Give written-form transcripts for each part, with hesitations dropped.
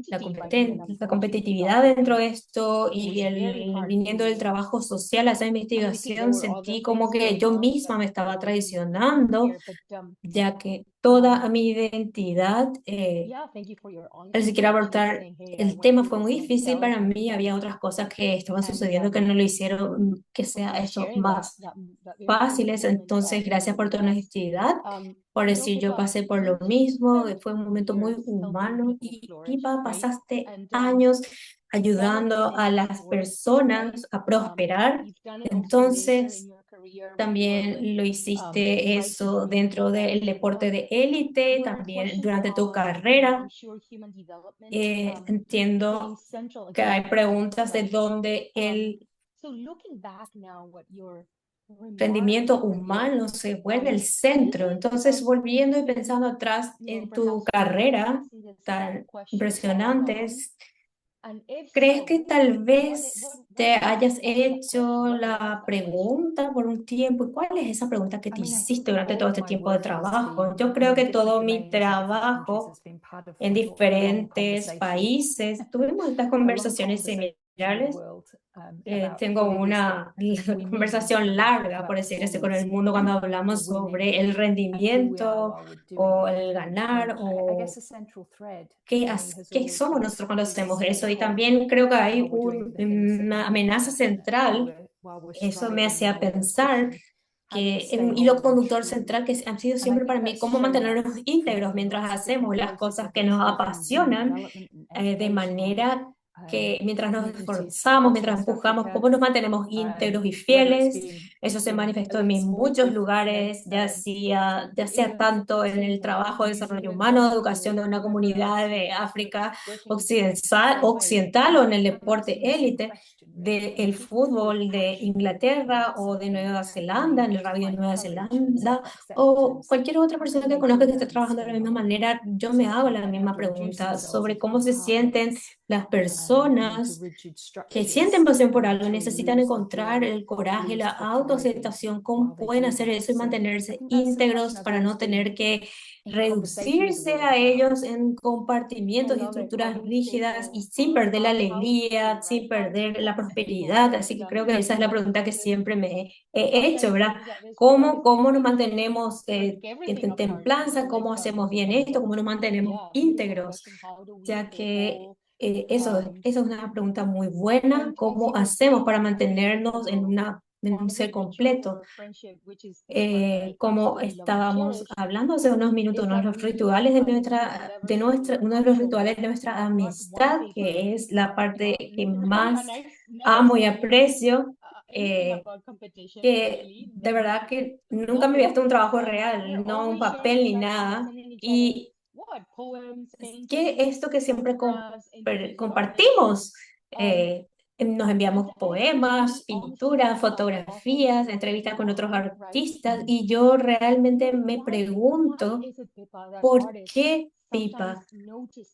la competitividad dentro de esto y viniendo del trabajo social a esa investigación, sentí como que yo misma me estaba traicionando, ya que toda mi identidad, al siquiera abordar el tema fue muy difícil para mí. Había otras cosas que estaban sucediendo que no lo hicieron que sea esto más fáciles. Entonces, gracias por tu honestidad, por decir yo pasé por lo mismo, fue un momento muy humano y Pipa, pasaste años ayudando a las personas a prosperar. Entonces, también lo hiciste eso dentro del deporte de élite, también durante tu carrera. Entiendo que hay preguntas de dónde el rendimiento humano se vuelve el centro. Entonces, volviendo y pensando atrás en tu carrera tan impresionante, ¿crees que tal vez te hayas hecho la pregunta por un tiempo? ¿Y cuál es esa pregunta que te hiciste durante todo este tiempo de trabajo? Yo creo que todo mi trabajo en diferentes países, tuvimos estas conversaciones similares. Tengo una conversación larga, por decir así, con el mundo cuando hablamos sobre el rendimiento o el ganar o qué somos nosotros cuando hacemos eso. Y también creo que hay una amenaza central. Eso me hacía pensar que un hilo conductor central que han sido siempre para mí cómo mantenernos íntegros mientras hacemos las cosas que nos apasionan, de manera que mientras nos esforzamos, mientras empujamos, cómo nos mantenemos íntegros y fieles. Eso se manifestó en mí muchos lugares, ya sea tanto en el trabajo de desarrollo humano, educación de una comunidad de África occidental o en el deporte élite del fútbol de Inglaterra o de Nueva Zelanda, en el rugby de Nueva Zelanda, o cualquier otra persona que conozca que esté trabajando de la misma manera. Yo me hago la misma pregunta sobre cómo se sienten las personas que sienten pasión por algo, necesitan encontrar el coraje, la autoaceptación, cómo pueden hacer eso y mantenerse íntegros para no tener que reducirse a ellos en compartimientos y estructuras rígidas y sin perder la alegría, sin perder la prosperidad. Así que creo que esa es la pregunta que siempre me he hecho, ¿verdad? ¿Cómo nos mantenemos en templanza? ¿Cómo hacemos bien esto? ¿Cómo nos mantenemos íntegros? Ya que eso es una pregunta muy buena. ¿Cómo hacemos para mantenernos en un ser completo? Como estábamos hablando hace unos minutos, uno de los rituales uno de los rituales de nuestra amistad, que es la parte que más amo y aprecio, que de verdad que nunca me había visto un trabajo real, no un papel ni nada. Y que esto que siempre compartimos, nos enviamos poemas, pinturas, fotografías, entrevistas con otros artistas, y yo realmente me pregunto por qué, Pipa,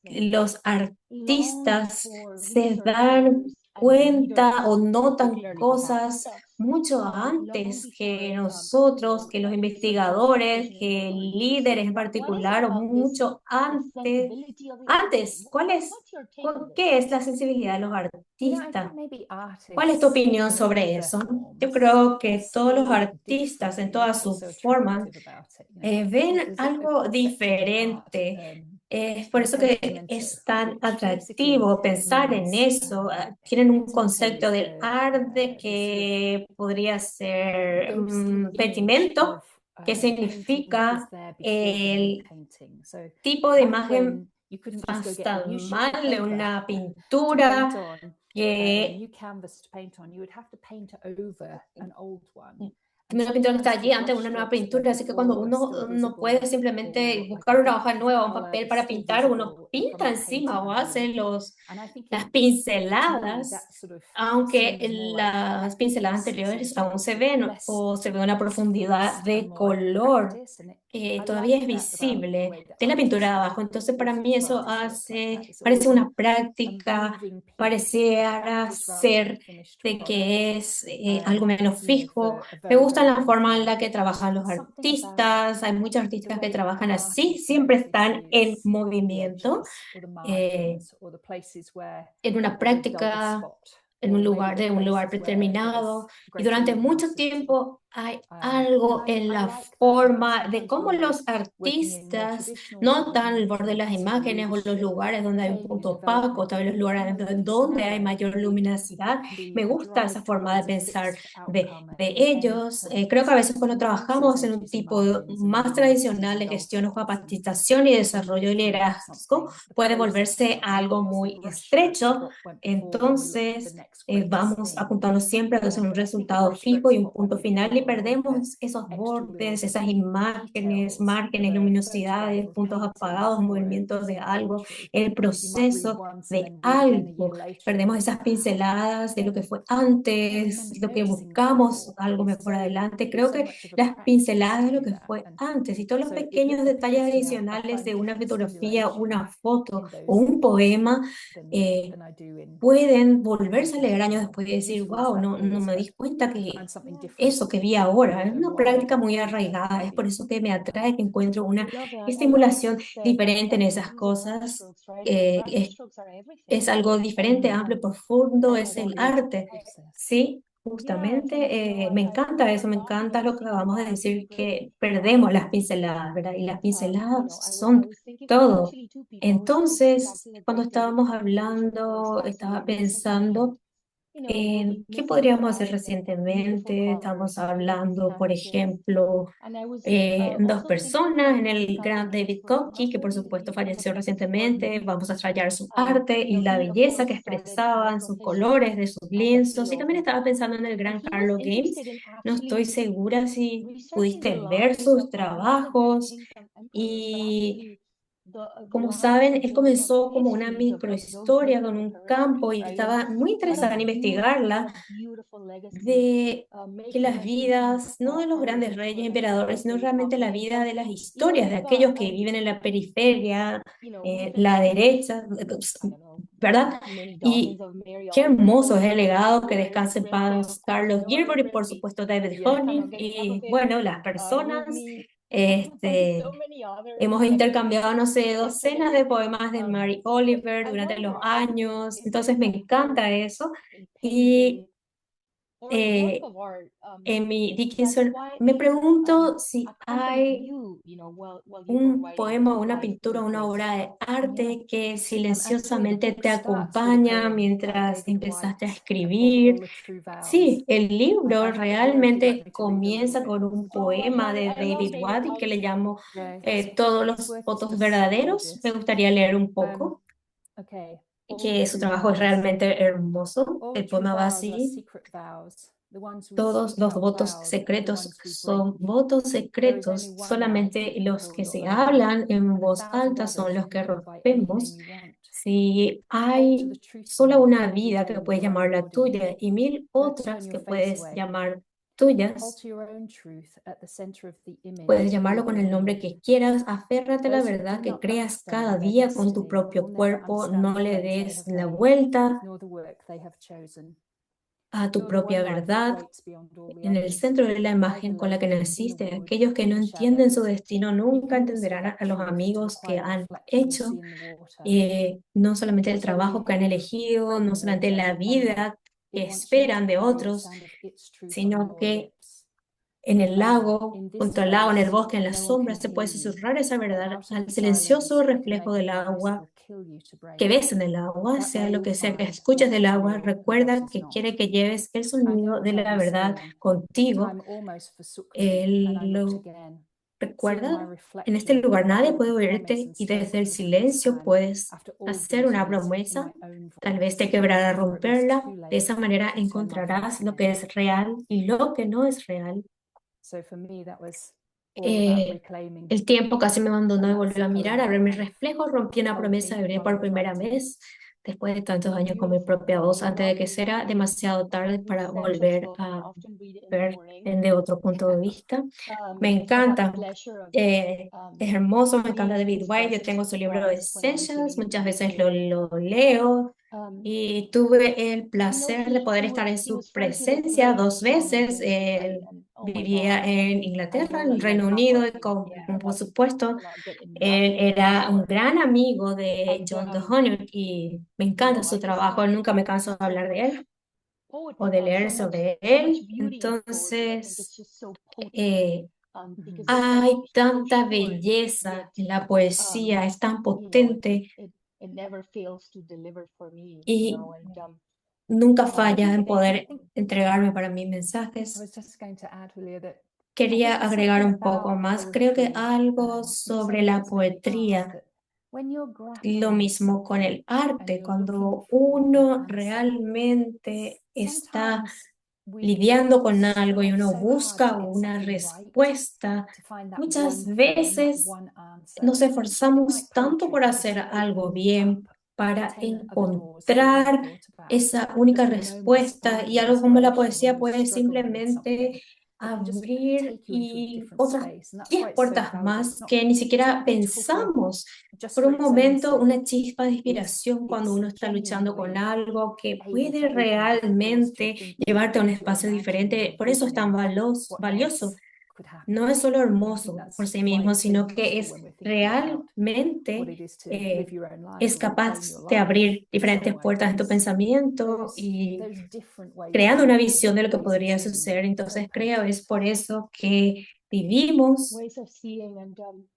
los artistas se dan cuenta o notan cosas mucho antes que nosotros, que los investigadores, que líderes en particular, o mucho antes. ¿Qué es la sensibilidad de los artistas? ¿Cuál es tu opinión sobre eso? Yo creo que todos los artistas en todas sus formas ven algo diferente. Es por eso que es tan atractivo pensar en eso. Tienen un concepto del arte que podría ser pedimento, que significa el tipo de imagen pastel de una pintura que una pintura que está allí antes de una nueva pintura, así que cuando uno no puede simplemente buscar una hoja nueva, un papel para pintar, uno pinta encima o hace las pinceladas, aunque las pinceladas anteriores aún se ven o se ve una profundidad de color que todavía es visible de la pintura de abajo. Entonces, para mí eso parece una práctica, pareciera ser de que es algo menos fijo. Me gusta gusta la forma en la que trabajan los artistas. Hay muchos artistas que trabajan así, siempre están en movimiento, eh, en una práctica, en un lugar, de un lugar determinado. Y durante mucho tiempo hay algo en la forma de cómo los artistas notan el borde de las imágenes o los lugares donde hay un punto opaco, tal vez los lugares donde hay mayor luminosidad. Me gusta esa forma de pensar de ellos. Creo que a veces cuando trabajamos en un tipo más tradicional de gestión o capacitación y desarrollo de liderazgo, puede volverse algo muy estrecho. Entonces, vamos apuntando siempre a hacer un resultado fijo y un punto final y perdemos esos bordes, esas imágenes, márgenes, luminosidades, puntos apagados, movimientos de algo, el proceso de algo. Perdemos esas pinceladas de lo que fue antes, lo que buscamos, algo mejor adelante. Creo que las pinceladas de lo que fue antes y todos los pequeños detalles adicionales de una fotografía, una foto o un poema, pueden volverse a leer años después y decir, wow, no me di cuenta que eso que vi ahora es una práctica muy arraigada. Es por eso que me atrae, que encuentro una estimulación diferente en esas cosas. Es algo diferente, amplio, profundo, es el arte, ¿sí? Justamente, me encanta eso, me encanta lo que acabamos de decir, que perdemos las pinceladas, ¿verdad? Y las pinceladas son todo. Entonces, cuando estábamos hablando, estaba pensando ¿qué podríamos hacer recientemente? Estamos hablando, por ejemplo, dos personas en el gran David Kopke, que por supuesto falleció recientemente. Vamos a extrañar su arte y la belleza que expresaban, sus colores de sus lienzos. Y también estaba pensando en el gran Carlo Games. No estoy segura si pudiste ver sus trabajos y como saben, él comenzó como una microhistoria con un campo y estaba muy interesada en investigarla, de que las vidas, no de los grandes reyes, emperadores, sino realmente la vida de las historias de aquellos que viven en la periferia, la derecha, ¿verdad? Y qué hermoso es el legado, que descanse en paz Carlos Gilbert y por supuesto David Hockney y bueno, las personas. Este, Hemos intercambiado, no sé, docenas de poemas de Mary Oliver durante los años, entonces me encanta eso. Y Amy Dickinson, me pregunto si hay un poema, una pintura, una obra de arte que silenciosamente te acompaña mientras empezaste a escribir. Sí, el libro realmente comienza con un poema de David Waddy que le llamo Todos los votos verdaderos. Me gustaría leer un poco, y que su trabajo es realmente hermoso. El poema va así. Todos los votos secretos son votos secretos. Solamente los que se hablan en voz alta son los que rompemos. Si hay solo una vida que puedes llamar la tuya y mil otras que puedes llamar tuyas, puedes llamarlo con el nombre que quieras, aférrate a la verdad que creas cada día con tu propio cuerpo, no le des la vuelta a tu propia verdad. En el centro de la imagen con la que naciste, aquellos que no entienden su destino nunca entenderán a los amigos que han hecho, no solamente el trabajo que han elegido, no solamente la vida que esperan de otros, sino que en el lago, junto al lago, en el bosque, en las sombras, se puede susurrar esa verdad al silencioso reflejo del agua que ves en el agua, sea lo que sea que escuches del agua, recuerda que quiere que lleves el sonido de la verdad contigo. Él lo recuerda, en este lugar nadie puede oírte y desde el silencio puedes hacer una promesa, tal vez te quebrará romperla, de esa manera encontrarás lo que es real y lo que no es real. El tiempo casi me abandonó y volvió a mirar, a ver mi reflejo, rompí una promesa de ver por primera vez, después de tantos años con mi propia voz, antes de que sea demasiado tarde para volver a ver de otro punto de vista. Me encanta, eh, es hermoso, me encanta David White, yo tengo su libro Essentials, muchas veces lo leo y tuve el placer de poder estar en su presencia dos veces. vivía en Inglaterra, en el Reino Unido, y por supuesto, él era un gran amigo de John O'Connor y me encanta su trabajo, nunca me canso de hablar de él o de leer sobre él. Entonces, eh, hay tanta belleza en la poesía, es tan potente y nunca falla en poder entregarme para mí I mensajes. was just going to add, Julia, that I Quería think there's agregar something un poco about más. Creo que poetry, algo in sobre some la ways with the art, poesía, that when you're lo grappling with mismo con something el and arte, you're looking cuando for an uno answer, realmente está sometimes we lidiando con algo y strive uno so hard to busca get una something right, respuesta, to find that muchas one thing, that veces one answer. nos And it's a bit like esforzamos tanto poetry, por because hacer it algo opens bien up para 10 other doors that you hadn't encontrar thought about. esa única Just the moment respuesta, spent y with algo como la inspiration when poesía you're puede struggling with something, simplemente it can just abrir take you into a y different otras space, and that's 10 why it's so puertas valuable. más que ni It's siquiera not beautiful for pensamos. just Por for un its own momento, sake. una chispa de inspiración cuando It's uno está luchando con genuinely algo que able puede to open different doors to your realmente thinking llevarte a un and to your espacio imagining diferente. and Por eso es tan visioning what valioso. else could No happen. es solo And I think hermoso por that's sí why mismo, it's so sino que useful es when we're thinking about what realmente it is to live eh, your own life es or reclaim capaz your de life abrir in some diferentes puertas en tu ways. pensamiento y Those different ways of creando una thinking, visión de lo que ways of podría seeing, suceder. very Entonces creo poetic. es por eso que vivimos,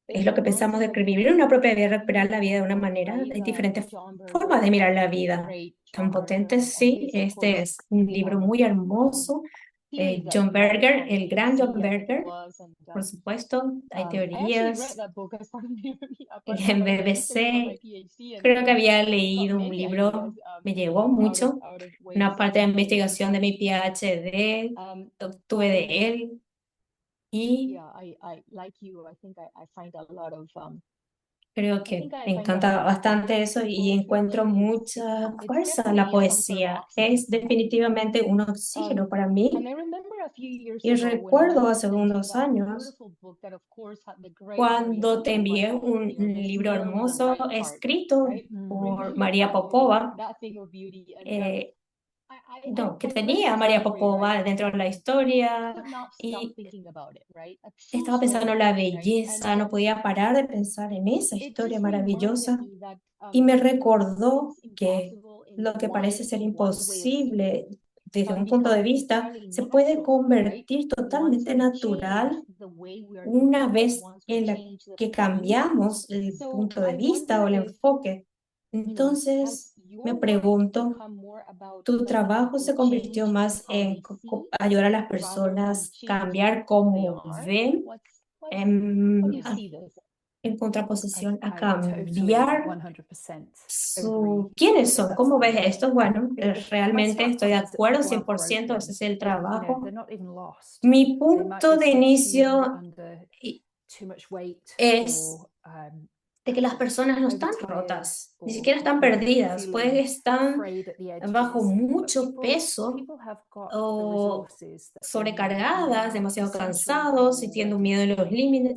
es lo que pensamos de que vivir una propia vida, respirar la vida de una manera. Hay diferentes formas de mirar la vida. Tan potentes, sí. Este es un libro muy hermoso. John Berger, el gran John Berger, por supuesto, hay teorías. En BBC, creo que había leído un libro, me llegó mucho, una parte de investigación de mi PhD, obtuve de él y creo que me encanta bastante eso y encuentro mucha fuerza en la poesía. Es definitivamente un oxígeno para mí. Y recuerdo hace unos años cuando te envié un libro hermoso escrito por María Popova, eh, no, que tenía a María Popova dentro de la historia y estaba pensando en la belleza, no podía parar de pensar en esa historia maravillosa y me recordó que lo que parece ser imposible desde un punto de vista se puede convertir totalmente natural una vez en la que cambiamos el punto de vista o el enfoque. Entonces, me pregunto, ¿tu trabajo se convirtió más en ayudar a las personas a cambiar cómo ven, en, en contraposición a I totally cambiar 100% agree. quiénes son? That's ¿Cómo ves esto? Bueno, my realmente estoy de start point is that acuerdo people are 100%, ese broken, es el but trabajo. they're not even lost. Mi They might be punto de succeeding inicio under too much weight es or de que las personas no están overtired rotas, ni siquiera están perdidas, pueden feeling estar frayed at the bajo edges. But mucho people peso have got the o resources that they need, and they sobrecargadas, are demasiado essentially cansados, whole sintiendo already. miedo de los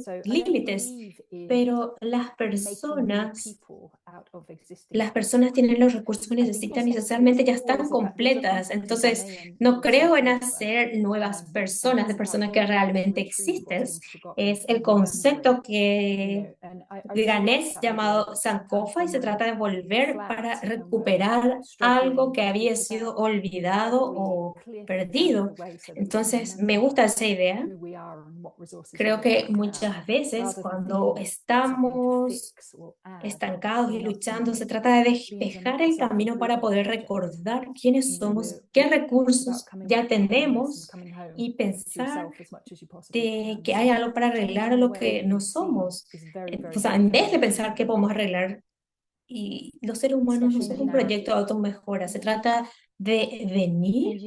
So I don't límites, believe in pero making new people out of existing las people. personas tienen los recursos que I think necesitan y it's socialmente ya están always about looking completas. within Entonces, and no creo en yourself hacer nuevas and personas, it's de about personas que realmente retrieving what's existen. been forgotten Es el and remembering, concepto que and I de really like Ganés that idea llamado that Sankofa y when se we're trata de volver flat para and we're recuperar algo struggling, que había it's sido about olvidado how we o clear things out of perdido. the way so that we can Entonces, me remember gusta esa idea. who we are and what resources we Creo que already have, muchas veces rather than cuando thinking of something to estamos fix or add. estancados y You know, luchando, se trata de being despejar el sort of a camino para blueprint poder project. recordar quiénes somos, qué It's about recursos coming ya back to wholeness and tenemos coming home y to pensar yourself as much as you possibly de can. que So hay algo para arreglar changing the lo way que that no you see somos. is very, O very, sea, very en vez de foundational pensar in qué my podemos work, arreglar, y los seres humanos no changing somos the un proyecto de narrative, automejora, se trata de venir,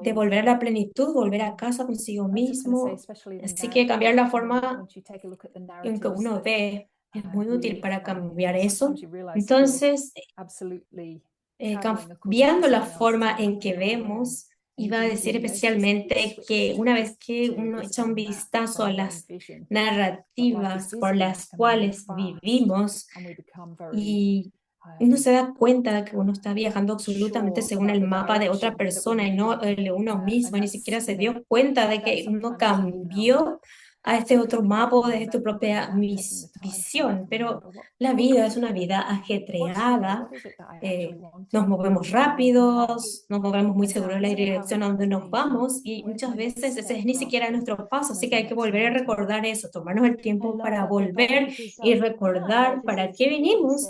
de volver a la plenitud, volver a casa consigo I was just going to say, mismo. especially the Así que cambiar narrative, la forma once you take a look at the en que narratives uno that ve es muy we útil live para by, cambiar eso. sometimes you realize that you're Entonces, absolutely traveling according to cambiando la someone else's forma map en and que you're not aware. vemos, And you iba a didn't decir even notice that you'd especialmente que switched una vez que to uno this echa un other map vistazo a from your own las vision. But life is narrativas por busy las and we move cuales fast vivimos and we become very y uno se da cuenta de que uno está viajando absolutamente según el mapa de otra persona y no el de uno mismo, y ni siquiera se dio cuenta de que uno cambió a este otro mapa de tu propia visión. Pero la vida es una vida ajetreada, nos movemos rápidos, nos movemos muy seguros en la dirección a donde nos vamos y muchas veces ese es ni siquiera nuestro paso, así que hay que volver a recordar eso, tomarnos el tiempo para volver y recordar para qué vinimos,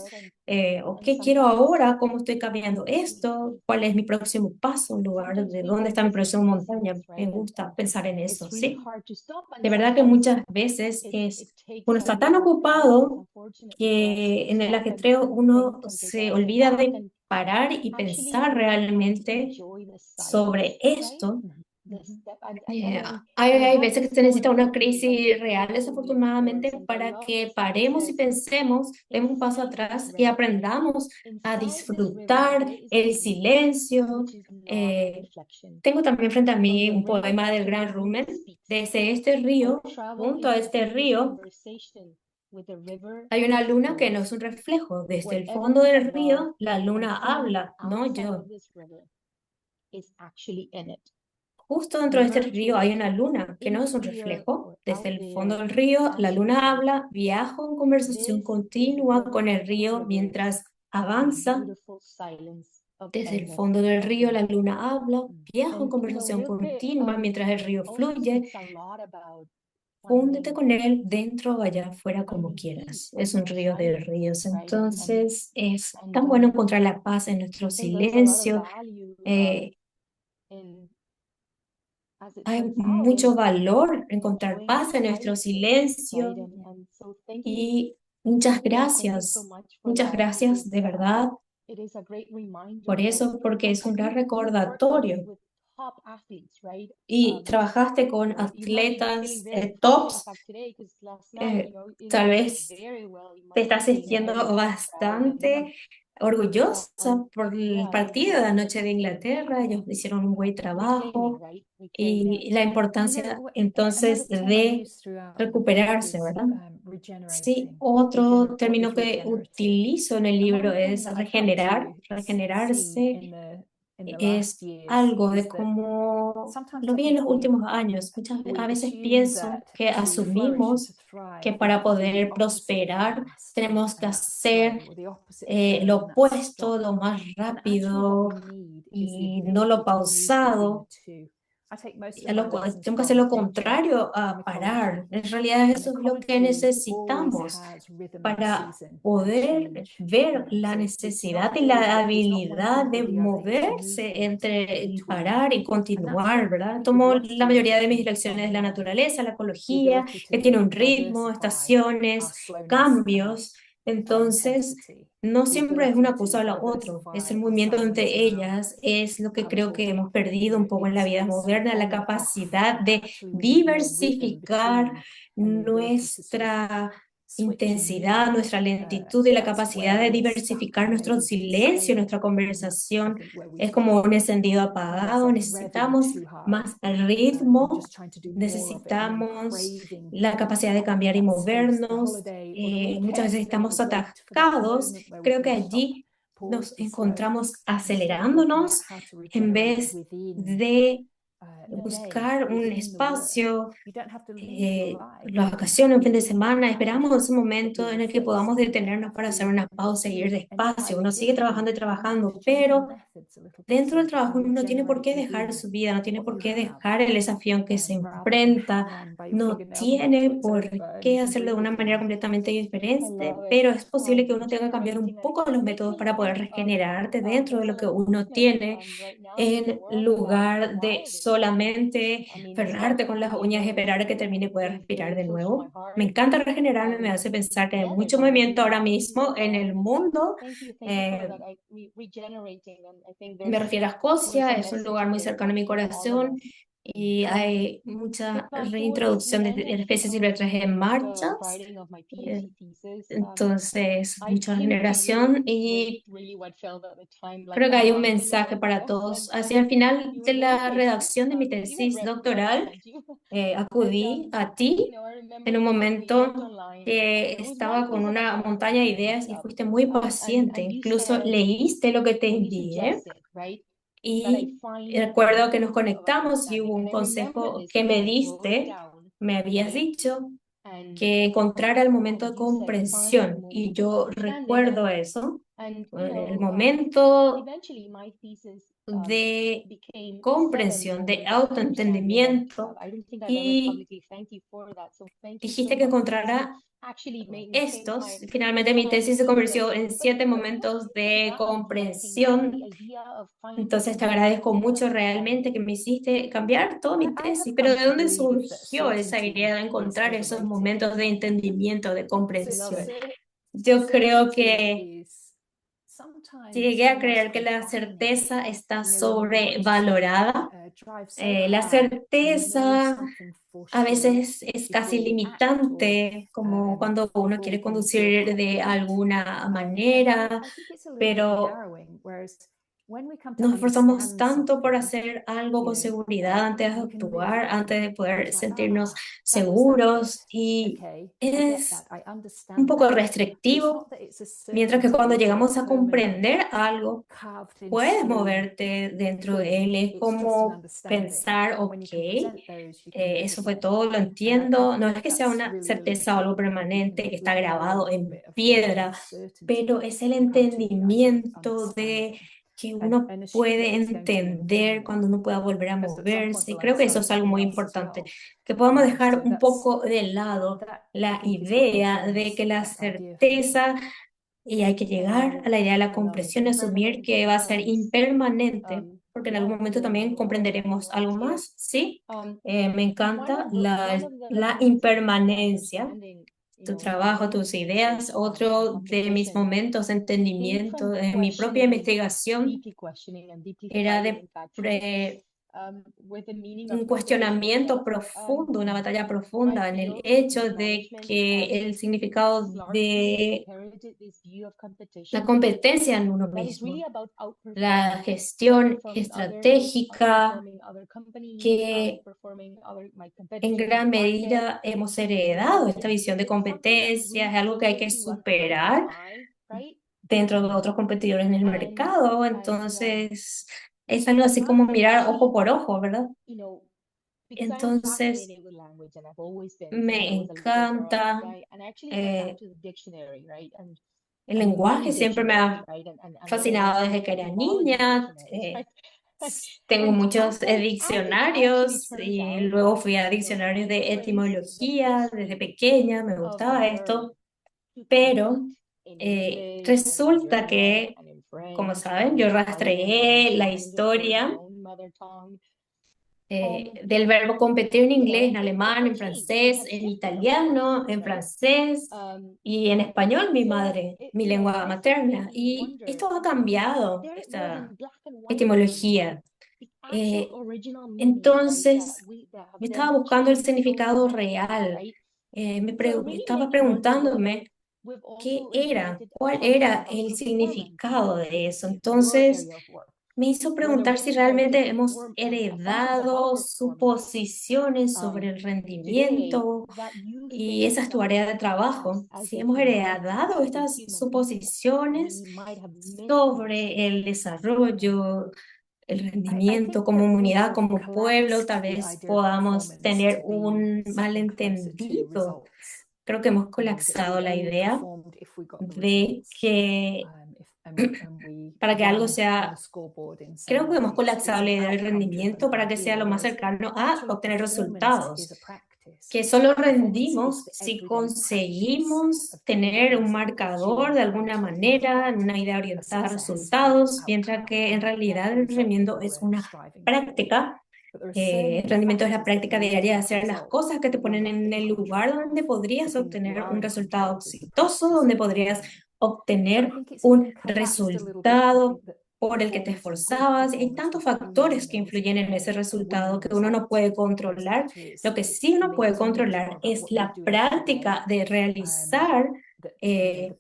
o qué quiero ahora, cómo estoy cambiando esto, cuál es mi próximo paso, en lugar de dónde está mi próxima montaña. Me gusta pensar en eso, ¿sí? De verdad que muchas veces uno está tan ocupado que en el ajetreo uno se olvida de parar y pensar realmente sobre esto. Hay veces que se necesita una crisis real, desafortunadamente, para que paremos y pensemos, demos un paso atrás y aprendamos a disfrutar el silencio. Tengo también frente a mí un poema del Gran Rumen. Desde este río, junto a este río, hay una luna que no es un reflejo. Desde el fondo del río, la luna habla, no yo. Justo dentro de este río hay una luna que no es un reflejo. Desde el fondo del río, la luna habla, viajo en conversación continua con el río mientras avanza. Desde el fondo del río, la luna habla, viajo en conversación continua mientras el río fluye. Fúndete con él dentro o allá afuera como quieras. Es un río de ríos. Entonces, es tan bueno encontrar la paz en nuestro silencio. Eh, Hay mucho valor encontrar paz en nuestro silencio y muchas gracias de verdad por eso, porque es un gran recordatorio. Y trabajaste con atletas tops, eh, tal vez te estás sintiendo bastante orgullosa por el partido de anoche de Inglaterra. Ellos hicieron un buen trabajo y la importancia entonces de recuperarse, ¿verdad? Sí, otro término que utilizo en el libro es regenerar, regenerarse es algo de cómo lo vi en los últimos años. A veces pienso que asumimos que para poder prosperar tenemos que hacer lo opuesto, lo más rápido y no lo pausado. Tengo que hacer lo contrario a parar. En realidad eso es lo que necesitamos para poder ver la necesidad y la habilidad de moverse entre el parar y continuar, ¿verdad? Tomo la mayoría de mis lecciones de la naturaleza, la ecología, que tiene un ritmo, estaciones, cambios. Entonces, no siempre es una cosa o la otra, es el movimiento entre ellas, es lo que creo que hemos perdido un poco en la vida moderna, la capacidad de diversificar nuestra intensidad, nuestra lentitud y la capacidad de diversificar nuestro silencio, nuestra conversación. Es como un encendido apagado, necesitamos más ritmo, necesitamos la capacidad de cambiar y movernos. Muchas veces estamos atascados. Creo que allí nos encontramos acelerándonos en vez de buscar un espacio, la vacación, un fin de semana. Esperamos ese momento en el que podamos detenernos para hacer una pausa y ir despacio. Uno sigue trabajando y trabajando, pero dentro del trabajo uno no tiene por qué dejar su vida, no tiene por qué dejar el desafío en que se enfrenta, no tiene por qué hacerlo de una manera completamente diferente, pero es posible que uno tenga que cambiar un poco los métodos para poder regenerarte dentro de lo que uno tiene, en lugar de solamente aferrarte con las uñas y esperar a que termine y poder respirar de nuevo. Me encanta regenerarme, me hace pensar que hay mucho movimiento ahora mismo en el mundo. Eh, Me refiero a Escocia, es un lugar muy cercano a mi corazón y hay mucha reintroducción de especies silvestres en marchas. eh, entonces, mucha generación y creo que hay un mensaje para todos. Hacia el final de la redacción de mi tesis doctoral, acudí a ti en un momento que estaba con una montaña de ideas y fuiste muy paciente. Incluso leíste lo que te envié y recuerdo que nos conectamos y hubo un consejo que me diste. Me habías dicho que encontrara el momento de comprensión y yo recuerdo eso, el momento de comprensión, de autoentendimiento y dijiste que encontrara estos. Finalmente mi tesis se convirtió en 7 momentos de comprensión. Entonces te agradezco mucho realmente que me hiciste cambiar toda mi tesis, pero ¿de dónde surgió esa idea de encontrar esos momentos de entendimiento, de comprensión? Yo creo que llegué a creer que la certeza está sobrevalorada. La certeza a veces es casi limitante, como cuando uno quiere conducir de alguna manera, pero nos esforzamos tanto por hacer algo con seguridad antes de actuar, antes de poder sentirnos seguros y es un poco restrictivo, mientras que cuando llegamos a comprender algo, puedes moverte dentro de él. Es como pensar, ok, eso fue todo, lo entiendo. No es que sea una certeza o algo permanente que está grabado en piedra, pero es el entendimiento de que uno puede entender cuando uno pueda volver a moverse. Creo que eso es algo muy importante, que podamos dejar un poco de lado la idea de que la certeza y hay que llegar a la idea de la comprensión y asumir que va a ser impermanente, porque en algún momento también comprenderemos algo más, ¿sí? Me encanta la impermanencia, tu trabajo, tus ideas. Otro de mis momentos de entendimiento en mi propia investigación era de un cuestionamiento profundo, una batalla profunda en el hecho de que el significado de la competencia en uno mismo, la gestión estratégica que en gran medida hemos heredado esta visión de competencia, es algo que hay que superar dentro de otros competidores en el mercado, entonces es algo así como mirar ojo por ojo, ¿verdad? Entonces, me encanta el lenguaje, siempre me ha fascinado desde que era niña. Tengo muchos diccionarios y luego fui a diccionarios de etimología desde pequeña, me gustaba esto, pero resulta que, como saben, yo rastreé la historia del verbo competir en inglés, en alemán, en francés, en italiano, en francés y en español, mi madre, mi lengua materna. Y esto ha cambiado, esta etimología. Eh, entonces, me estaba buscando el significado real. Estaba preguntándome qué era, cuál era el significado de eso. Entonces, me hizo preguntar si realmente hemos heredado suposiciones sobre el rendimiento y esa es tu área de trabajo. Si hemos heredado estas suposiciones sobre el desarrollo, el rendimiento como humanidad, como pueblo, tal vez podamos tener un malentendido. Creo que hemos colapsado la idea de que para que algo sea, creo que hemos colapsado la idea del rendimiento para que sea lo más cercano a obtener resultados, que solo rendimos si conseguimos tener un marcador de alguna manera, una idea orientada a resultados, mientras que en realidad el rendimiento es una práctica. El rendimiento es la práctica diaria de hacer las cosas que te ponen en el lugar donde podrías obtener un resultado exitoso, donde podrías obtener un resultado por el que te esforzabas. Hay tantos factores que influyen en ese resultado que uno no puede controlar. Lo que sí uno puede controlar es la práctica de realizar eh,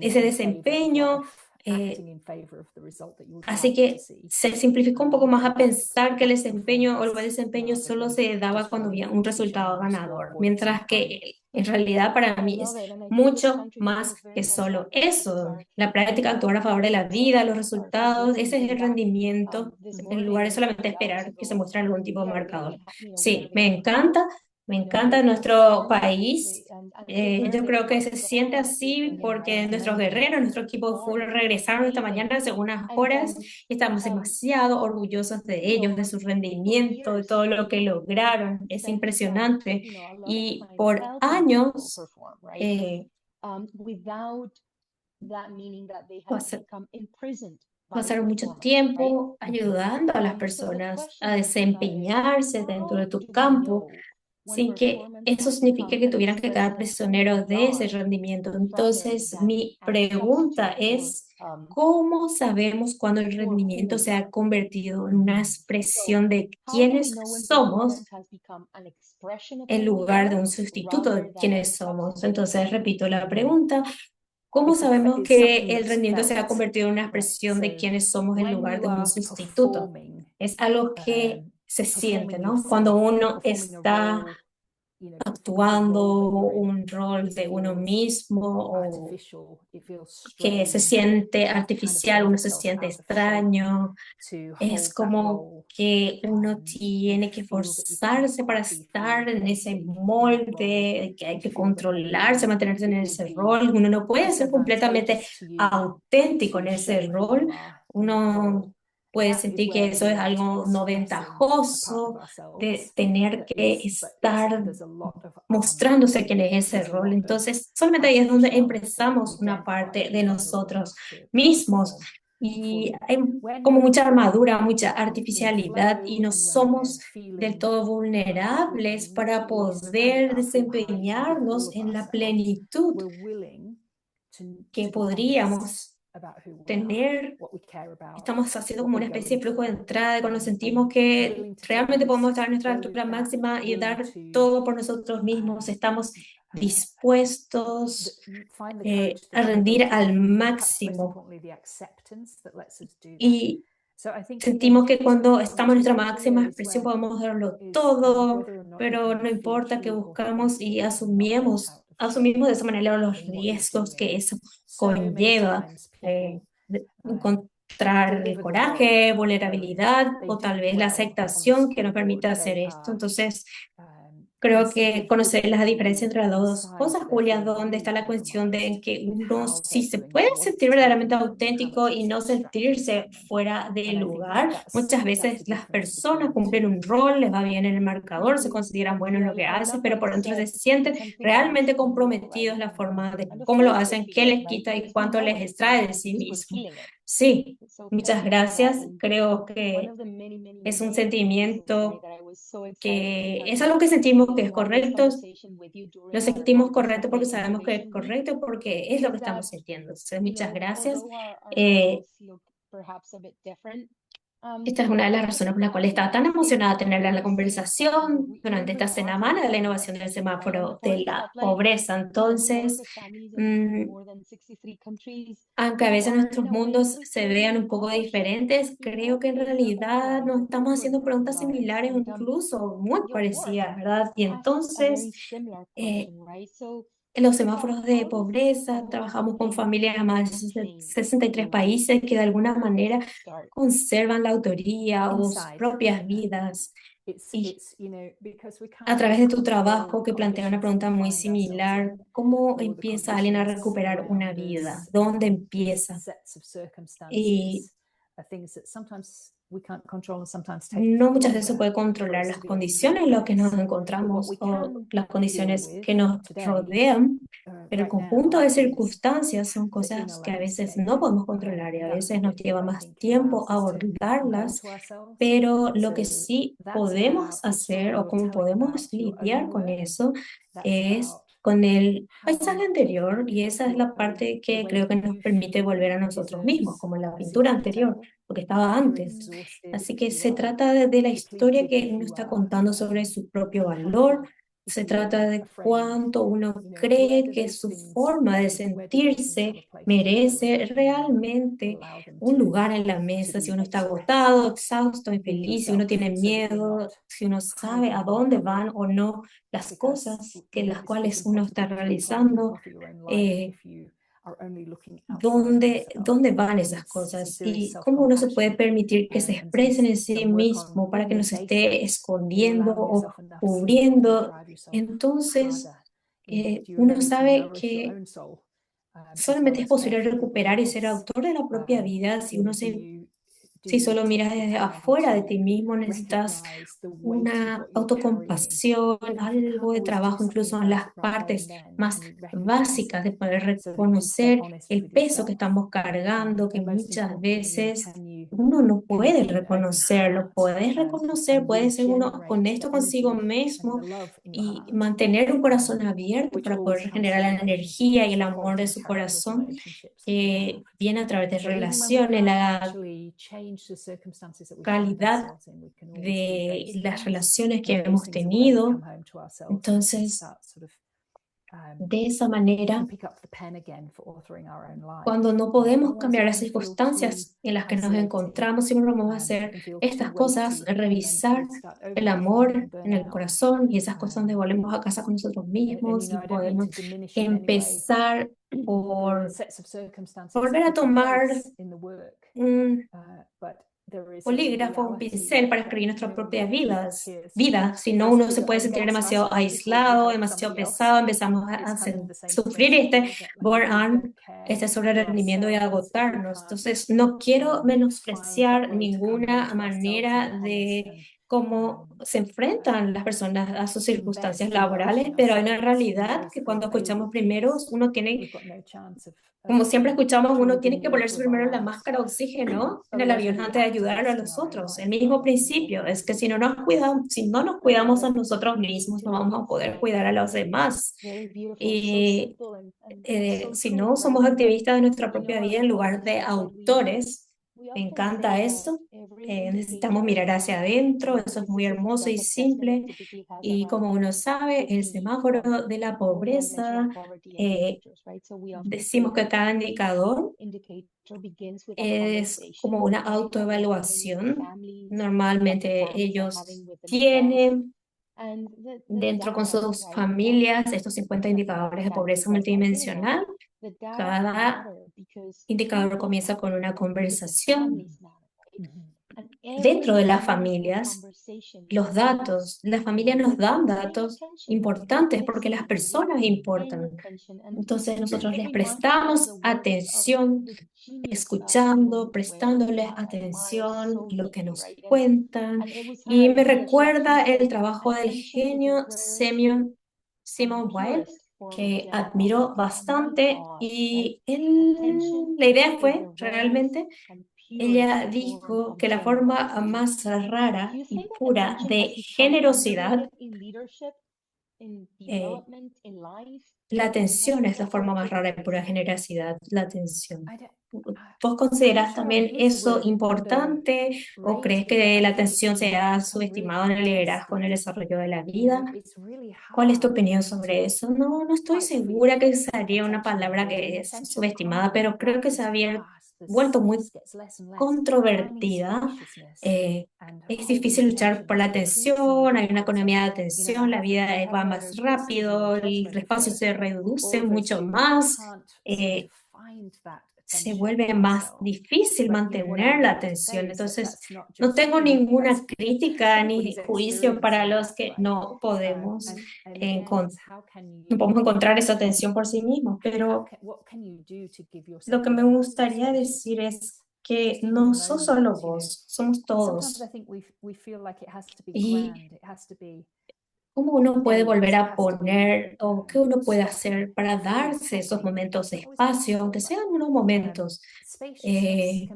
ese desempeño. Así que se simplificó un poco más a pensar que el desempeño o el buen desempeño solo se daba cuando había un resultado ganador, mientras que en realidad para mí es mucho más que solo eso. La práctica de actuar a favor de la vida, los resultados, ese es el rendimiento, en lugar de solamente esperar que se muestre algún tipo de marcador. Sí, me encanta nuestro país. Yo creo que se siente así porque nuestros guerreros, nuestro equipo de fútbol regresaron esta mañana hace unas horas y estamos demasiado orgullosos de ellos, de su rendimiento, de todo lo que lograron. Es impresionante. Y por años, pas- pasaron mucho tiempo ayudando a las personas a desempeñarse dentro de tu campo sin que eso signifique que tuvieran que quedar prisioneros de ese rendimiento. Entonces, mi pregunta es, ¿cómo sabemos cuando el rendimiento se ha convertido en una expresión de quiénes somos en lugar de un sustituto de quiénes somos? Entonces, repito la pregunta. ¿Cómo sabemos que el rendimiento se ha convertido en una expresión de quiénes somos en lugar de un sustituto? Es algo que se siente, ¿no? Cuando uno está actuando un rol de uno mismo o que se siente artificial, uno se siente extraño, es como que uno tiene que forzarse para estar en ese molde, que hay que controlarse, mantenerse en ese rol. Uno no puede ser completamente auténtico en ese rol. Uno puede sentir que eso es algo no ventajoso, de tener que estar mostrándose quién es ese rol. Entonces, solamente ahí es donde empezamos una parte de nosotros mismos. Y hay como mucha armadura, mucha artificialidad y no somos del todo vulnerables para poder desempeñarnos en la plenitud que podríamos tener. Estamos haciendo como una especie de flujo de entrada cuando sentimos que realmente podemos estar a nuestra altura máxima y dar todo por nosotros mismos. Estamos dispuestos a rendir al máximo. Y sentimos que cuando estamos en nuestra máxima expresión podemos darlo todo, pero no importa que buscamos y asumimos de esa manera los riesgos que eso conlleva. Encontrar el coraje, vulnerabilidad o tal vez la aceptación que nos permite hacer esto. Entonces, creo que conocer la diferencia entre las dos cosas, Julia, donde está la cuestión de que uno sí se puede sentir verdaderamente auténtico y no sentirse fuera de lugar. Muchas veces las personas cumplen un rol, les va bien en el marcador, se consideran buenos en lo que hacen, pero por dentro se sienten realmente comprometidos en la forma de cómo lo hacen, qué les quita y cuánto les extrae de sí mismo. Sí, muchas gracias. Creo que es un sentimiento que es algo que sentimos que es correcto, lo sentimos correcto porque sabemos que es correcto, porque es lo que estamos sintiendo. Entonces, muchas gracias. Esta es una de las razones por las cuales estaba tan emocionada de tener la conversación durante esta semana de la innovación del semáforo de la pobreza. Entonces, aunque a veces nuestros mundos se vean un poco diferentes, creo que en realidad nos estamos haciendo preguntas similares o incluso muy parecidas, ¿verdad? Y entonces, en los semáforos de pobreza, trabajamos con familias de más de 63 países que de alguna manera conservan la autoría o sus propias vidas. Y a través de tu trabajo que plantea una pregunta muy similar, ¿cómo empieza alguien a recuperar una vida? ¿Dónde empieza? Y no muchas veces se puede controlar las condiciones en las que nos encontramos o las condiciones que nos rodean, pero el conjunto de circunstancias son cosas que a veces no podemos controlar y a veces nos lleva más tiempo abordarlas, pero lo que sí podemos hacer o cómo podemos lidiar con eso es con el paisaje anterior y esa es la parte que creo que nos permite volver a nosotros mismos, como en la pintura anterior, lo que estaba antes. Así que se trata de la historia que uno está contando sobre su propio valor, se trata de cuánto uno cree que su forma de sentirse merece realmente un lugar en la mesa, si uno está agotado, exhausto, infeliz, si uno tiene miedo, si uno sabe a dónde van o no las cosas que las cuales uno está realizando, dónde van esas cosas y cómo uno se puede permitir que se expresen en sí mismo para que no se esté escondiendo o cubriendo. Entonces, uno sabe que solamente es posible recuperar y ser autor de la propia vida si uno si solo miras desde afuera de ti mismo, necesitas una autocompasión, algo de trabajo, incluso en las partes más básicas de poder reconocer el peso que estamos cargando, que muchas veces uno no puede reconocerlo. Puedes reconocer, puede ser uno honesto consigo mismo y mantener un corazón abierto para poder generar la energía y el amor de su corazón que viene a través de relaciones, la calidad de las relaciones que hemos tenido. Entonces, de esa manera, cuando no podemos cambiar las circunstancias en las que nos encontramos, siempre vamos a hacer estas cosas, revisar el amor en el corazón y esas cosas donde volvemos a casa con nosotros mismos y podemos empezar por volver a tomar un polígrafo, un pincel para escribir nuestras propias vida. Si no, uno se puede sentir demasiado aislado, demasiado pesado, empezamos sufrir este burn-on, este sobrerendimiento y agotarnos. Entonces, no quiero menospreciar ninguna manera de cómo se enfrentan las personas a sus circunstancias laborales, pero hay una realidad que cuando escuchamos primero, uno tiene como siempre escuchamos, uno tiene que ponerse primero la máscara de oxígeno en el avión antes de ayudar a los otros. El mismo principio es que si no nos cuidamos a nosotros mismos, no vamos a poder cuidar a los demás. Y si no somos activistas de nuestra propia vida en lugar de autores, me encanta eso. Necesitamos mirar hacia adentro, eso es muy hermoso y simple. Y como uno sabe, el semáforo de la pobreza, decimos que cada indicador es como una autoevaluación. Normalmente ellos tienen dentro con sus familias estos 50 indicadores de pobreza multidimensional. Cada indicador comienza con una conversación. Dentro de las familias, los datos, las familias nos dan datos importantes porque las personas importan. Entonces nosotros les prestamos atención, escuchando, prestándoles atención, lo que nos cuentan. Y me recuerda el trabajo del genio Simon Weil, que admiro bastante. Y la idea fue realmente ella dijo que la forma más rara y pura de generosidad, eh, la atención es la forma más rara y pura de generosidad, la atención. ¿Vos considerás también eso importante o crees que la atención se ha subestimado en el liderazgo, en el desarrollo de la vida? ¿Cuál es tu opinión sobre eso? No, no estoy segura que sería una palabra que es subestimada, pero creo que se había vuelto muy controvertida. Es difícil luchar por la atención, hay una economía de atención, la vida va más rápido, el espacio se reduce mucho más, se vuelve más difícil mantener la atención. Entonces, no tengo ninguna crítica ni juicio para los que no podemos encontrar esa atención por sí mismos, pero lo que me gustaría decir es que no sos solo vos, somos todos. Y cómo uno puede volver a poner o qué uno puede hacer para darse esos momentos de espacio, aunque sean unos momentos, eh,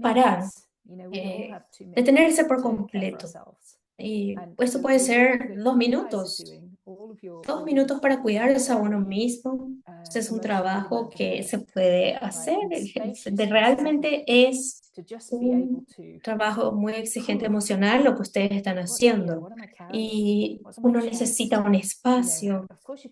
parar, detenerse por completo. Y eso puede ser 2 minutos. 2 minutos para cuidarse a uno mismo. Este es un trabajo que se puede hacer. Realmente es un trabajo muy exigente emocional lo que ustedes están haciendo. Y uno necesita un espacio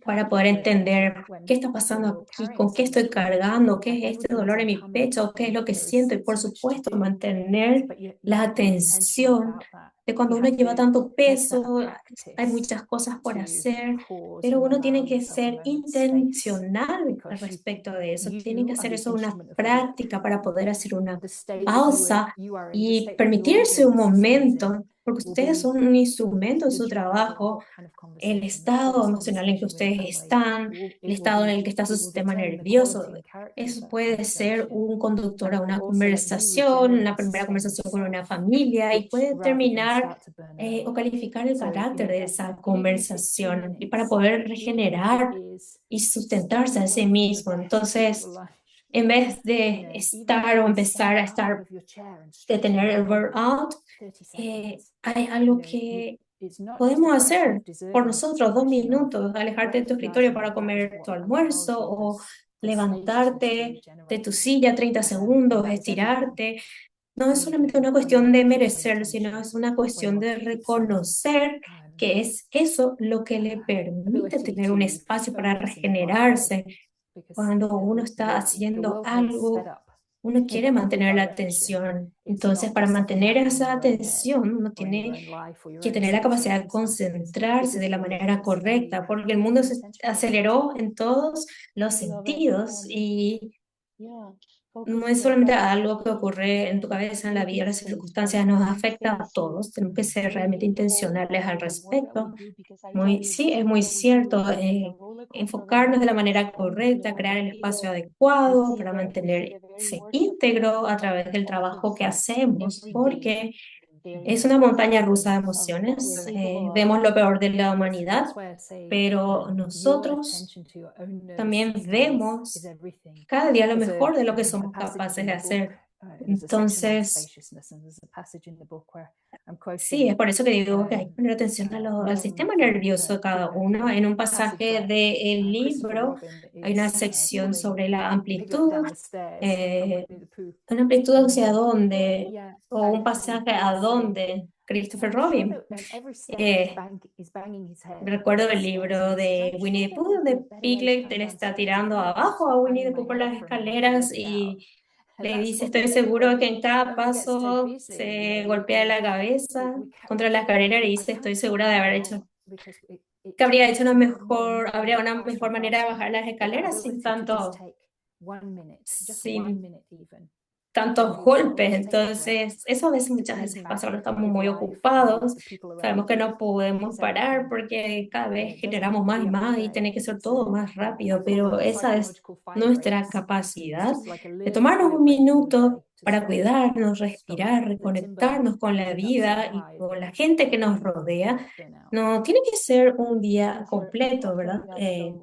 para poder entender qué está pasando aquí, con qué estoy cargando, qué es este dolor en mi pecho, qué es lo que siento. Y por supuesto, mantener la atención de cuando uno lleva tanto peso, hay muchas cosas por hacer, pero uno tiene que ser intencional al respecto de eso. Tiene que hacer eso una práctica para poder hacer una pausa y permitirse un momento, porque ustedes son un instrumento en su trabajo, el estado emocional en que ustedes están, el estado en el que está su sistema nervioso. Eso puede ser un conductor a una conversación, una primera conversación con una familia y puede terminar o calificar el carácter de esa conversación y para poder regenerar y sustentarse a sí mismo. Entonces, en vez de estar o empezar a estar, de tener el burnout, hay algo que podemos hacer por nosotros, 2 minutos, alejarte de tu escritorio para comer tu almuerzo o levantarte de tu silla 30 segundos, estirarte. No es solamente una cuestión de merecer, sino es una cuestión de reconocer que es eso lo que le permite tener un espacio para regenerarse. Cuando uno está haciendo algo, uno quiere mantener la atención. Entonces, para mantener esa atención, uno tiene que tener la capacidad de concentrarse de la manera correcta, porque el mundo se aceleró en todos los sentidos y no es solamente algo que ocurre en tu cabeza, en la vida, las circunstancias nos afectan a todos, tenemos que ser realmente intencionales al respecto. Sí, es muy cierto, enfocarnos de la manera correcta, crear el espacio adecuado para mantenerse íntegro a través del trabajo que hacemos, porque es una montaña rusa de emociones. Vemos lo peor de la humanidad, pero nosotros también vemos cada día lo mejor de lo que somos capaces de hacer. Entonces, sí, es por eso que digo que hay que poner atención al sistema nervioso de cada uno. En un pasaje del libro hay una sección sobre la amplitud, eh, una amplitud hacia dónde, o un pasaje a dónde. Christopher Robin. Eh, Recuerdo el libro de Winnie the Pooh, donde Piglet le está tirando abajo a Winnie the Pooh por las escaleras y le dice, estoy seguro que en cada paso se golpea la cabeza contra la escalera y dice, estoy segura de haber hecho, que habría hecho habría una mejor manera de bajar las escaleras sin tantos golpes. Entonces, eso a veces, muchas veces pasa cuando estamos muy ocupados. Sabemos que no podemos parar porque cada vez generamos más y más y tiene que ser todo más rápido, pero esa es nuestra capacidad de tomarnos un minuto para cuidarnos, respirar, reconectarnos con la vida y con la gente que nos rodea. No tiene que ser un día completo, ¿verdad? Eh,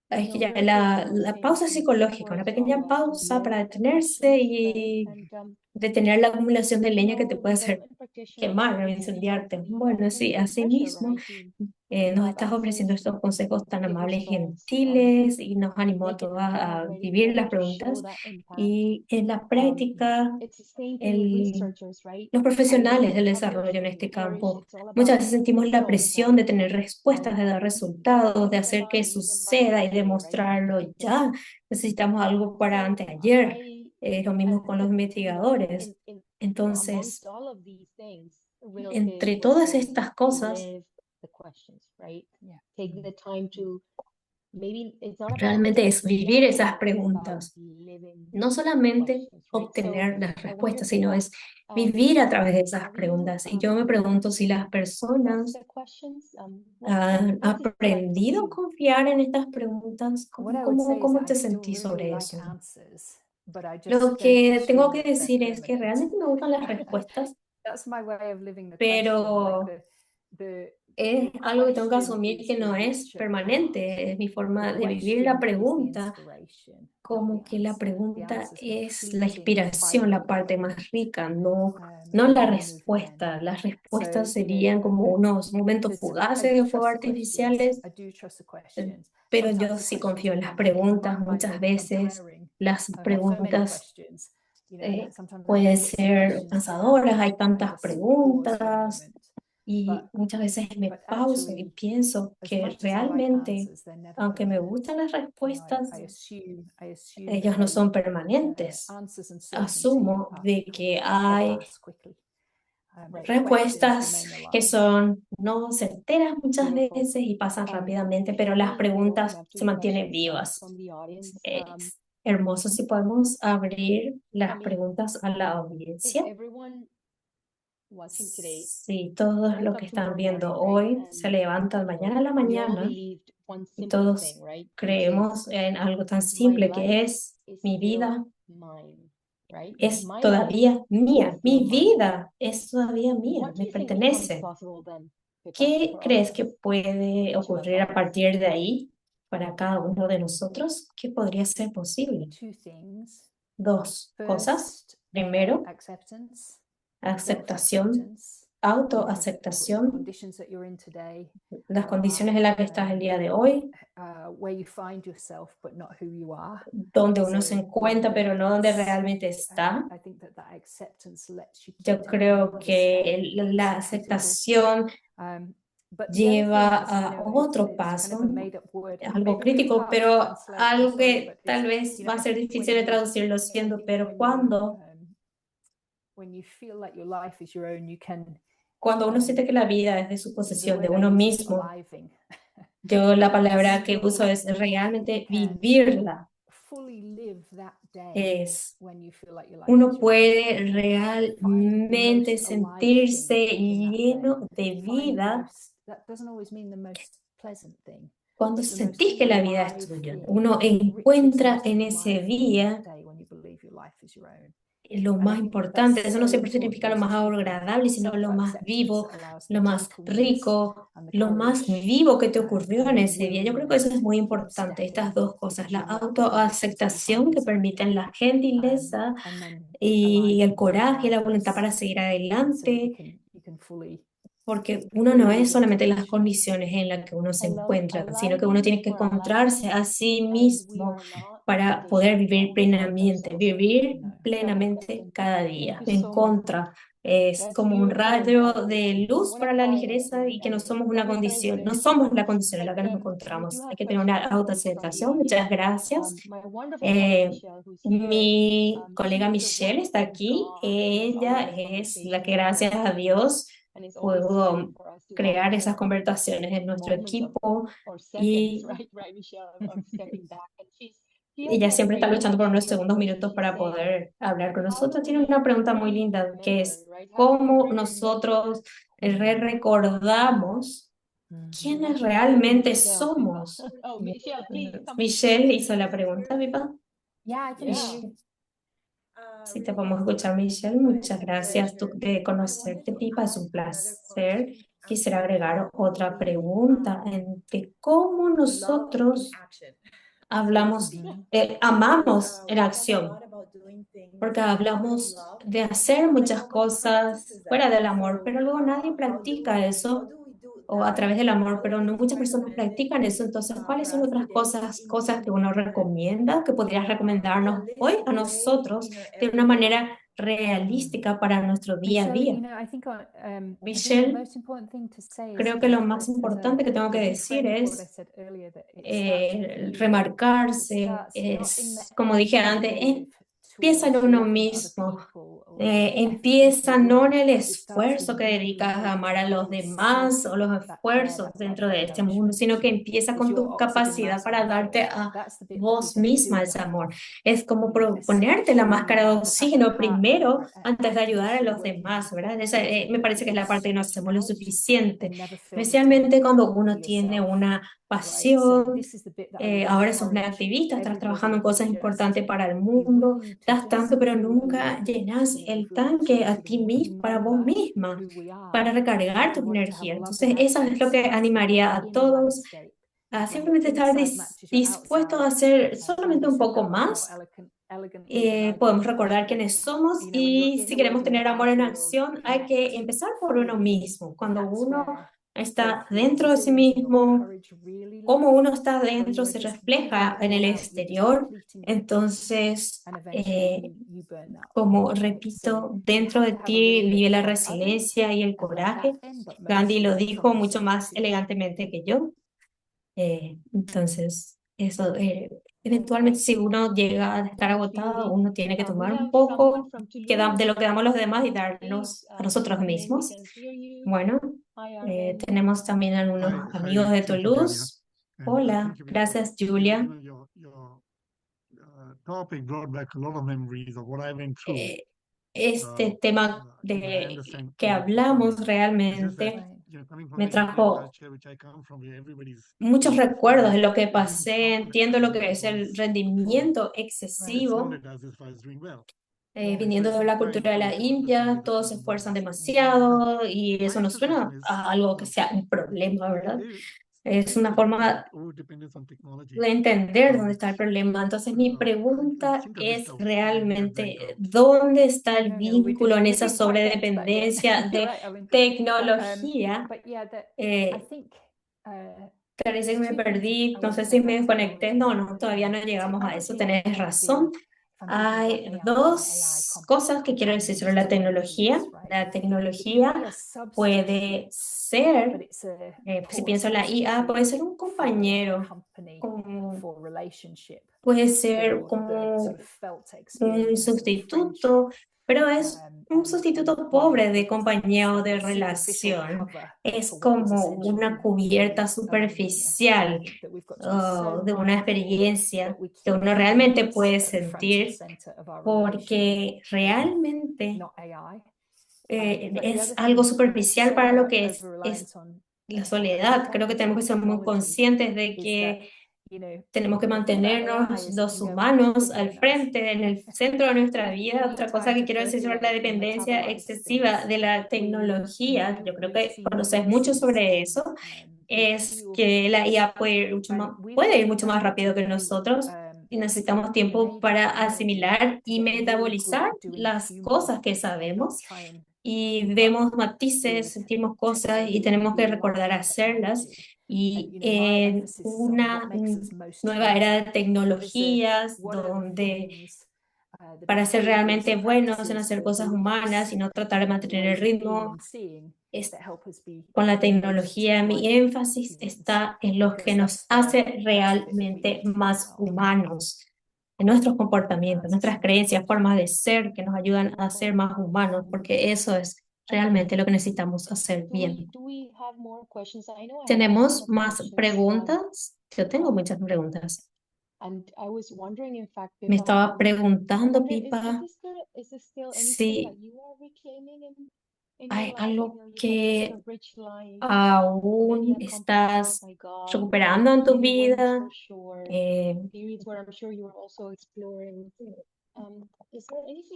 es que ya la pausa psicológica, una pequeña pausa para detenerse y detener la acumulación de leña que te puede hacer quemar o incendiarte. Bueno, sí, así mismo nos estás ofreciendo estos consejos tan amables y gentiles y nos animó a todas a vivir las preguntas y en la práctica los profesionales del desarrollo en este campo muchas veces sentimos la presión de tener respuestas, de dar resultados, de hacer que suceda y demostrarlo ya. Necesitamos algo para anteayer. Lo mismo con los investigadores. Entonces, entre todas estas cosas, realmente es vivir esas preguntas. No solamente obtener las respuestas, sino es vivir a través de esas preguntas. Y yo me pregunto si las personas han aprendido a confiar en estas preguntas. ¿Cómo te sentís sobre eso? Lo que tengo que decir es que realmente me gustan las respuestas, pero es algo que tengo que asumir que no es permanente, es mi forma de vivir la pregunta, como que la pregunta es la inspiración, la parte más rica, no la respuesta. Las respuestas serían como unos momentos fugaces de fuegos artificiales, pero yo sí confío en las preguntas. Muchas veces las preguntas eh, pueden ser cansadoras, hay tantas preguntas y muchas veces me pauso y pienso que realmente, aunque me gustan las respuestas, ellos no son permanentes. Asumo de que hay respuestas que son no certeras muchas veces y pasan rápidamente, pero las preguntas se mantienen vivas. Es hermoso si podemos abrir las preguntas a la audiencia. Si todos los que están viendo hoy se levantan mañana a la mañana y todos creemos en algo tan simple que es mi vida es todavía mía, mi vida es todavía mía, me pertenece. ¿Qué crees que puede ocurrir a partir de ahí para cada uno de nosotros? ¿Qué podría ser posible? Dos cosas. Primero, aceptación, autoaceptación, las condiciones en las que estás el día de hoy, donde uno se encuentra, pero no donde realmente está. Yo creo que la aceptación lleva a otro paso, algo crítico, pero algo que tal vez va a ser difícil de traducir, lo siento, pero cuando uno siente que la vida es de su posesión, de uno mismo, yo la palabra que uso es realmente vivirla. Uno puede realmente sentirse lleno de vida cuando sentís que la vida es tuya. Uno encuentra en ese día lo más importante. Eso no siempre significa lo más agradable, sino lo más vivo, lo más rico, lo más vivo que te ocurrió en ese día. Yo creo que eso es muy importante, estas dos cosas, la autoaceptación que permiten la gentileza y el coraje y la voluntad para seguir adelante, porque uno no es solamente las condiciones en las que uno se encuentra, sino que uno tiene que encontrarse a sí mismo para poder vivir plenamente cada día. En contra, es como un rayo de luz para la ligereza y que no somos una condición, no somos la condición en la que nos encontramos. Hay que tener una autoaceptación. Muchas gracias. Mi colega Michelle está aquí. Ella es la que, gracias a Dios, pudo crear esas conversaciones en nuestro equipo y ella siempre está luchando por unos segundos minutos para poder hablar con nosotros. Tiene una pregunta muy linda que es cómo nosotros recordamos quiénes realmente somos. Michelle hizo la pregunta, Viva. Si te podemos escuchar, Michelle, muchas gracias de conocerte, Pipa, es un placer. Quisiera agregar otra pregunta de cómo nosotros hablamos, amamos en acción, porque hablamos de hacer muchas cosas fuera del amor, pero luego nadie practica eso o a través del amor, pero no muchas personas practican eso. Entonces, ¿cuáles son otras cosas que uno recomienda, que podrías recomendarnos hoy a nosotros de una manera realística para nuestro día a día? Michelle, creo que lo más importante que tengo que decir es remarcarse, es, como dije antes, empieza en uno mismo. Empieza no en el esfuerzo que dedicas a amar a los demás o los esfuerzos dentro de este mundo, sino que empieza con tu capacidad para darte a vos misma ese amor. Es como ponerte la máscara de oxígeno primero antes de ayudar a los demás, ¿verdad? Me parece que es la parte que no hacemos lo suficiente, especialmente cuando uno tiene una pasión. Ahora sos una activista, estás trabajando en cosas importantes para el mundo, das tanto, pero nunca llenas el tanque a ti mismo, para vos misma, para recargar tu energía. Entonces, eso es lo que animaría a todos a simplemente estar dispuestos a hacer solamente un poco más. Podemos recordar quiénes somos y si queremos tener amor en acción, hay que empezar por uno mismo. Cuando uno está dentro de sí mismo, cómo uno está dentro se refleja en el exterior. Entonces, como repito, dentro de ti vive la resiliencia y el coraje. Gandhi lo dijo mucho más elegantemente que yo. Entonces, eso, eventualmente si uno llega a estar agotado, uno tiene que tomar un poco de lo que damos los demás y darnos a nosotros mismos. Bueno, tenemos también algunos amigos de Toulouse. Hola, gracias Julia. Eh, este tema de que hablamos realmente me trajo muchos recuerdos de lo que pasé, entiendo lo que es el rendimiento excesivo, viniendo de la cultura de la India, todos se esfuerzan demasiado y eso no suena a algo que sea un problema, ¿verdad? Es una forma de entender dónde está el problema. Entonces, mi pregunta es realmente, ¿dónde está el vínculo en esa sobredependencia de tecnología? Parece que me perdí, no sé si me desconecté. No, no, todavía no llegamos a eso, tenés razón. Hay dos cosas que quiero decir sobre la tecnología. La tecnología puede ser, si pienso en la IA, puede ser un compañero, puede ser como un sustituto, pero es un sustituto pobre de compañía o de relación. Es como una cubierta superficial de una experiencia que uno realmente puede sentir, porque realmente es algo superficial para lo que es la soledad. Creo que tenemos que ser muy conscientes de que tenemos que mantenernos los humanos al frente, en el centro de nuestra vida. Otra cosa que quiero decir sobre la dependencia excesiva de la tecnología, yo creo que conoces mucho sobre eso, es que la IA puede ir mucho más rápido que nosotros y necesitamos tiempo para asimilar y metabolizar las cosas que sabemos. Y vemos matices, sentimos cosas y tenemos que recordar hacerlas. Y en una nueva era de tecnologías, donde para ser realmente buenos en hacer cosas humanas y no tratar de mantener el ritmo, con la tecnología, mi énfasis está en lo que nos hace realmente más humanos, en nuestros comportamientos, nuestras creencias, formas de ser que nos ayudan a ser más humanos, porque eso es realmente lo que necesitamos hacer bien. ¿Tenemos más preguntas? Yo tengo muchas preguntas. Me estaba preguntando, Pipa, si hay algo que aún estás recuperando en tu vida.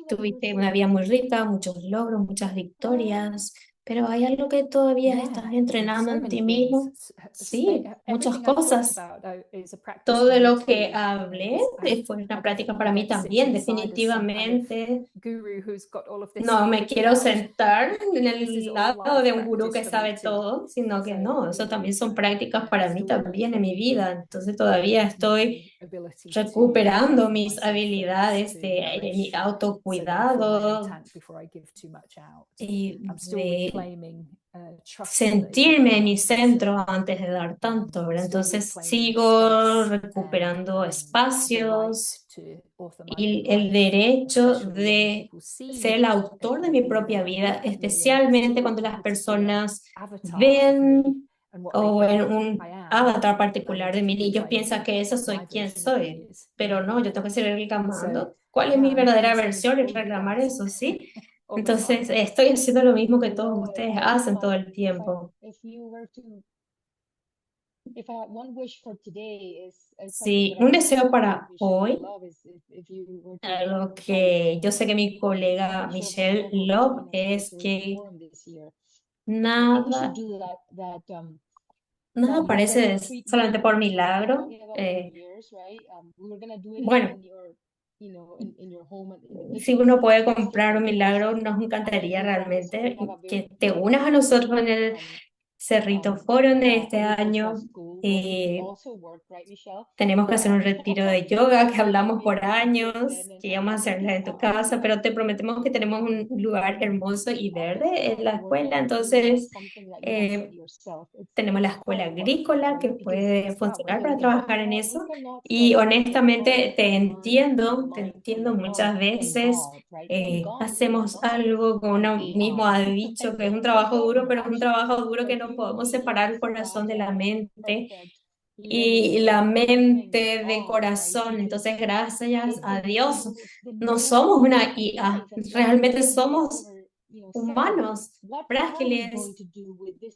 Tuviste una vida muy rica, muchos logros, muchas victorias, pero hay algo que todavía estás entrenando en ti mismo. Sí, muchas cosas. Todo de lo que hablé fue una práctica para mí también, definitivamente. No me quiero sentar en el lado de un gurú que sabe todo, sino que no, eso también son prácticas para mí también en mi vida. Entonces todavía estoy recuperando mis habilidades de mi autocuidado y de sentirme en mi centro antes de dar tanto, ¿verdad? Entonces sigo recuperando espacios y el derecho de ser el autor de mi propia vida, especialmente cuando las personas ven o en un avatar particular de mí y ellos piensan que eso soy quien soy, pero no, yo tengo que seguir reclamando cuál es mi verdadera versión y reclamar eso, ¿sí? Entonces, estoy haciendo lo mismo que todos ustedes hacen todo el tiempo. Sí, un deseo para hoy, algo que yo sé que mi colega Michelle Love es que nada, nada parece solamente por milagro. Bueno, si uno puede comprar un milagro, nos encantaría realmente que te unas a nosotros en el Cerrito Forum de este año. Eh, Tenemos que hacer un retiro de yoga que hablamos por años, que íbamos a hacerlo en tu casa, pero te prometemos que tenemos un lugar hermoso y verde en la escuela. Entonces, eh, tenemos la escuela agrícola que puede funcionar para trabajar en eso. Y honestamente te entiendo muchas veces. Hacemos algo como uno mismo ha dicho, que es un trabajo duro, pero es un trabajo duro que no podemos separar el corazón de la mente y la mente de corazón. Entonces, gracias a Dios, no somos una IA, realmente somos humanos, frágiles,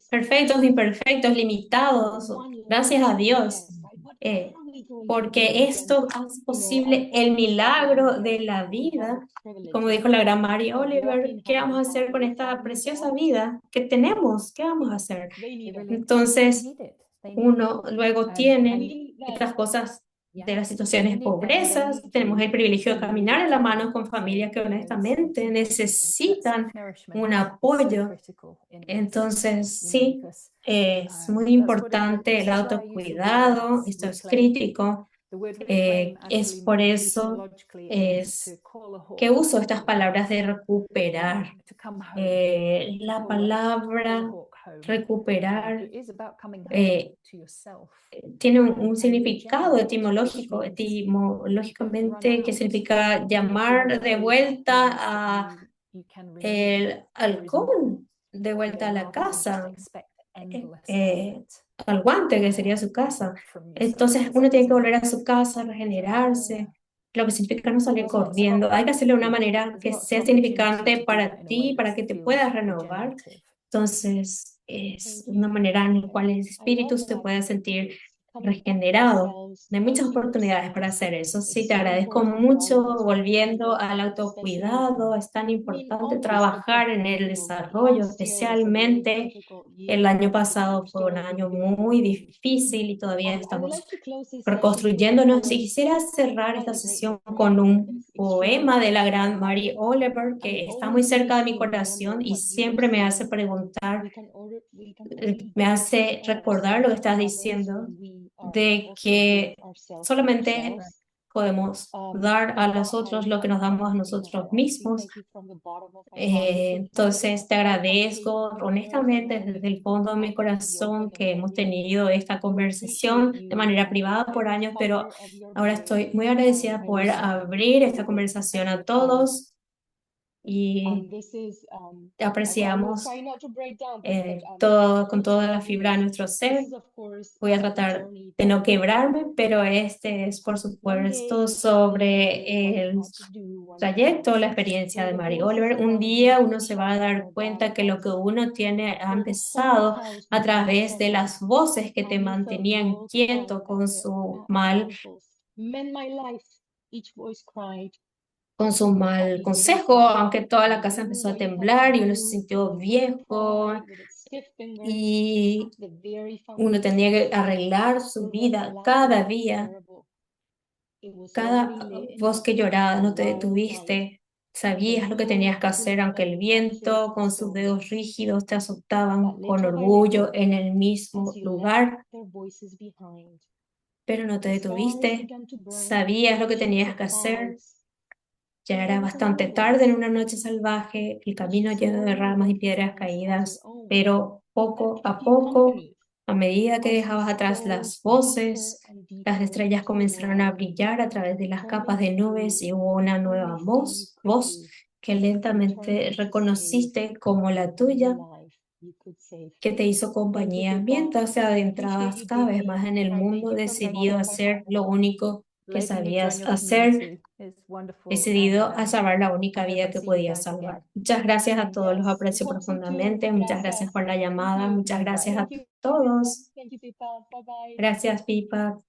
perfectos, imperfectos, limitados, gracias a Dios, eh, porque esto hace posible el milagro de la vida. Como dijo la gran Mary Oliver, ¿qué vamos a hacer con esta preciosa vida que tenemos? ¿Qué vamos a hacer? Entonces, uno luego tiene estas cosas de las situaciones de pobreza. Tenemos el privilegio de caminar en la mano con familias que honestamente necesitan un apoyo. Entonces, sí, es muy importante el autocuidado, esto es crítico. Es por eso es que uso estas palabras de recuperar. La palabra recuperar eh, tiene un significado etimológicamente, que significa llamar de vuelta a el halcón, de vuelta a la casa, al guante, que sería su casa. Entonces uno tiene que volver a su casa, regenerarse, lo que significa no salir corriendo. Hay que hacerlo de una manera que sea significante para ti, para que te puedas renovar. Entonces, es una manera en la cual el espíritu se puede sentir regenerado. Hay muchas oportunidades para hacer eso. Sí, te agradezco mucho. Volviendo al autocuidado, es tan importante trabajar en el desarrollo, especialmente el año pasado fue un año muy difícil y todavía estamos reconstruyéndonos. Y quisiera cerrar esta sesión con un poema de la gran Mary Oliver que está muy cerca de mi corazón y siempre me hace preguntar, me hace recordar lo que estás diciendo, de que solamente podemos dar a los otros lo que nos damos a nosotros mismos. Entonces, te agradezco honestamente desde el fondo de mi corazón que hemos tenido esta conversación de manera privada por años, pero ahora estoy muy agradecida por poder abrir esta conversación a todos y apreciamos todo con toda la fibra de nuestro ser. Voy a tratar de no quebrarme, pero este es, por supuesto, sobre el trayecto, la experiencia de Mary Oliver. Un día uno se va a dar cuenta que lo que uno tiene ha empezado a través de las voces que te mantenían quieto con su mal consejo, aunque toda la casa empezó a temblar y uno se sintió viejo y uno tenía que arreglar su vida cada día. Cada voz que lloraba, no te detuviste, sabías lo que tenías que hacer, aunque el viento con sus dedos rígidos te azotaban con orgullo en el mismo lugar, pero no te detuviste, sabías lo que tenías que hacer. Ya era bastante tarde en una noche salvaje, el camino lleno de ramas y piedras caídas, pero poco a poco, a medida que dejabas atrás las voces, las estrellas comenzaron a brillar a través de las capas de nubes y hubo una nueva voz que lentamente reconociste como la tuya, que te hizo compañía mientras te adentrabas cada vez más en el mundo, decidido a ser lo único que Leiden el sabías sueño de mí, hacer, sí, es wonderful. decidido a salvar la única I've vida never que seen you podías guys salvar. again. Muchas gracias a todos, los Yes. aprecio Hope you too. profundamente. Muchas gracias Gracias. por la Thank llamada. you. Muchas Bye bye. gracias a Thank you. todos. Thank you, Pipa. Bye bye. Gracias, Pipa.